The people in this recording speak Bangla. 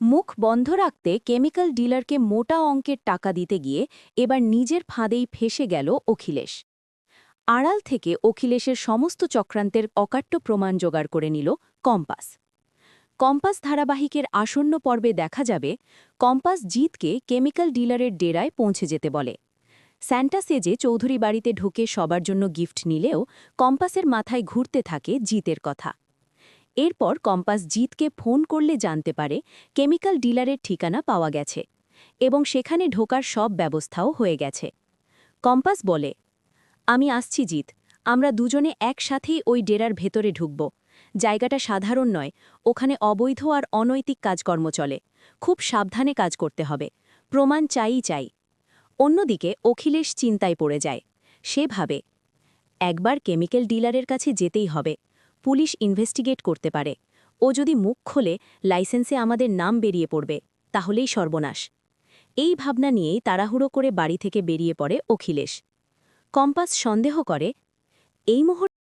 মুখ বন্ধ রাখতে কেমিক্যাল ডিলারকে মোটা অঙ্কের টাকা দিতে গিয়ে এবার নিজের ফাঁদেই ফেঁসে গেল অখিলেশ। আড়াল থেকে অখিলেশের সমস্ত চক্রান্তের অকাট্য প্রমাণ জোগাড় করে নিল কম্পাস। কম্পাস ধারাবাহিকের আসন্ন পর্বে দেখা যাবে কম্পাস জিতকে কেমিক্যাল ডিলারের ডেরায় পৌঁছে যেতে বলে। স্যান্টা সেজে চৌধুরী বাড়িতে ঢুকে সবার জন্য গিফট নিলেও কম্পাসের মাথায় ঘুরতে থাকে জিতের কথা। এরপর কম্পাস জিতকে ফোন করলে জানতে পারে কেমিক্যাল ডিলারের ঠিকানা পাওয়া গেছে এবং সেখানে ঢোকার সব ব্যবস্থাও হয়ে গেছে। কম্পাস বলে, আমি আসছি জিত, আমরা দুজনে একসাথেই ওই ডেরার ভেতরে ঢুকব। জায়গাটা সাধারণ নয়, ওখানে অবৈধ আর অনৈতিক কাজকর্ম চলে, খুব সাবধানে কাজ করতে হবে, প্রমাণ চাই। অন্যদিকে অখিলেশ চিন্তায় পড়ে যায়। সে ভাবে, একবার কেমিক্যাল ডিলারের কাছে যেতেই হবে, পুলিশ ইনভেস্টিগেট করতে পারে, ও যদি মুখ খোলে লাইসেন্সে আমাদের নাম বেরিয়ে পড়বে, তাহলেই সর্বনাশ। এই ভাবনা নিয়েই তাড়াহুড়ো করে বাড়ি থেকে বেরিয়ে পড়ে অখিলেশ। কম্পাস সন্দেহ করে, এই মুহূর্তে